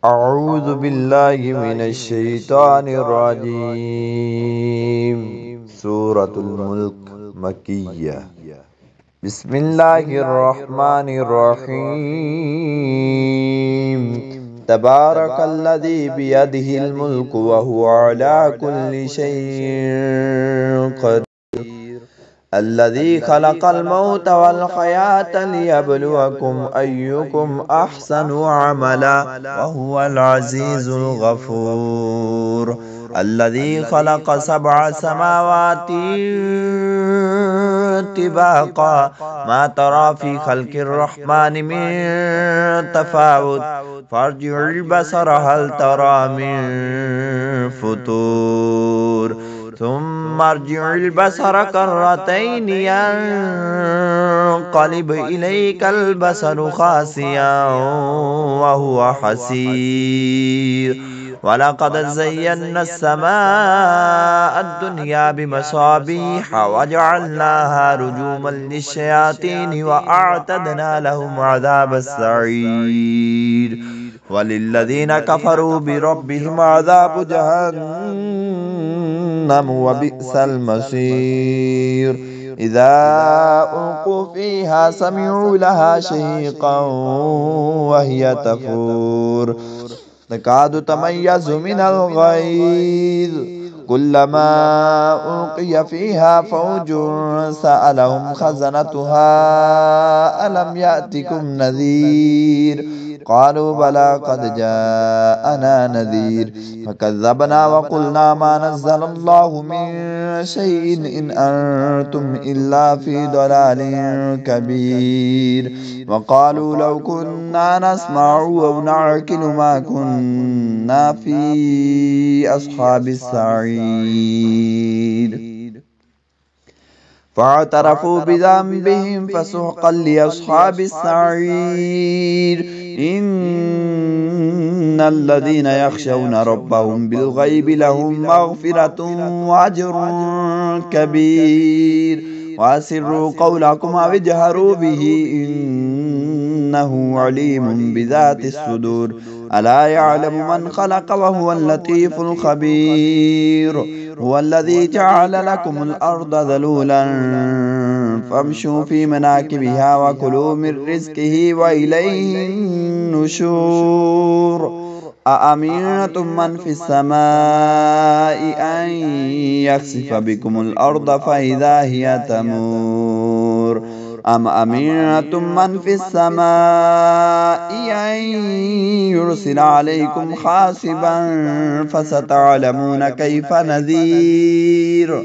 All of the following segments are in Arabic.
أعوذ بالله من الشيطان الرجيم. سورة الملك مكية. بسم الله الرحمن الرحيم. تبارك الذي بيده الملك وهو على كل شيء قدير. الذي خلق الموت والحياة ليبلوكم أيكم أحسن عملا وهو العزيز الغفور. الذي خلق 7 سماوات طباقا ما ترى في خلق الرحمن من تفاوت فارجع البصر هل ترى من فطور ثم ارجع البصر كرتين ينقلب إليك البصر خاسئا وهو حسير. ولقد زينا السماء الدنيا بمصابيح وجعلناها رجوما للشياطين وأعتدنا لهم عذاب السعير. وللذين كفروا بربهم عذاب جهنم وبئس المصير. إذا ألقوا فيها سمعوا لها شهيقا وهي تفور تكاد تميز من الغيظ كلما ألقي فيها فوج سألهم خزنتها ألم يأتكم نذير قالوا بلى قد جاءنا نذير فكذبنا وقلنا ما نزل الله من شيء إن أنتم إلا في ضلال كبير. وقالوا لو كنا نسمع أو نعقل ما كنا في أصحاب السعير. فاعترفوا بذنبهم فسحقا لأصحاب السعير. إن الذين يخشون ربهم بالغيب لهم مغفرة وأجر كبير. وأسروا قولكم أو اجهروا به إنه عليم بذات الصدور. ألا يعلم من خلق وهو اللطيف الخبير. هو الذي جعل لكم الأرض ذلولا فامشوا في مناكبها وكلوا من رزقه وإليه النشور. أأمنتم من في السماء أن يخسف بكم الأرض فإذا هي تمور أم أمنتم من في السماء أن يرسل عليكم حاصبا فستعلمون كيف نذير.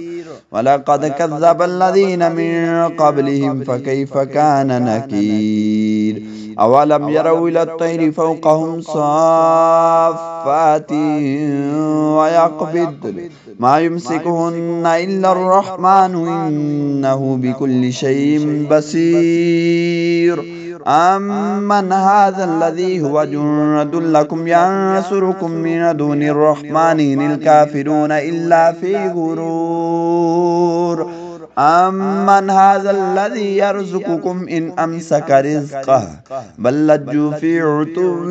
ولقد كذب الذين من قبلهم فكيف كان نكير. أولم يروا إلى الطير فوقهم صافات ويقبض ما يمسكهن إلا الرحمن إنه بكل شيء بصير. أمن هذا الذي هو جند لكم ينصركم من دون الرحمن إن الكافرون إلا في غرور. أمن هذا الذي يرزقكم إن أمسك رزقه بل لجوا في عتو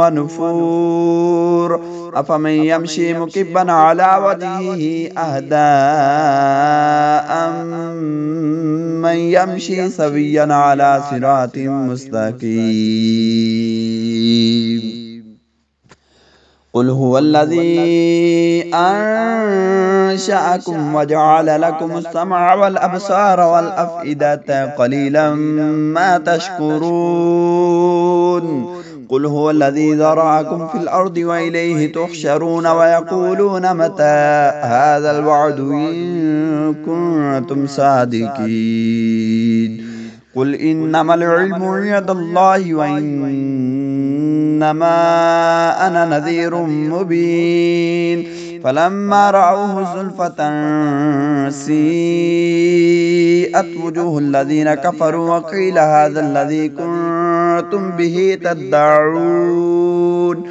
ونفور. أفمن يمشي مكبا على وجهه أهدى أمن يمشي سويا على صراط مستقيم. قل هو الذي أنشأكم وجعل لكم السمع والأبصار والأفئدة قليلا ما تشكرون. قل هو الذي ذرأكم في الأرض وإليه تحشرون ويقولون متى هذا الوعد إن كنتم صادقين. قل إنما العلم عند الله وإنما أنا نذير مبين. فلما رأوه زلفة سيئت وجوه الذين كفروا وقيل هذا الذي كنتم به تدعون.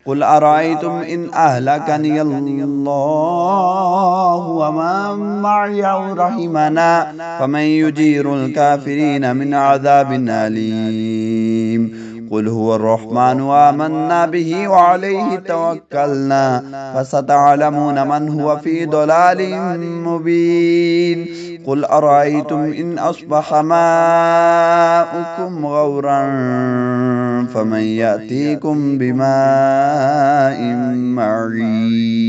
قل أرأيتم إن أهلكني الله ومن معي أو رحمنا فمن يجير الكافرين من عذاب أليم. قل هو الرحمن وآمنا به وعليه توكلنا فستعلمون من هو في ضلال مبين قل أرأيتم إن أصبح ماؤكم غورا فمن يأتيكم بماء معين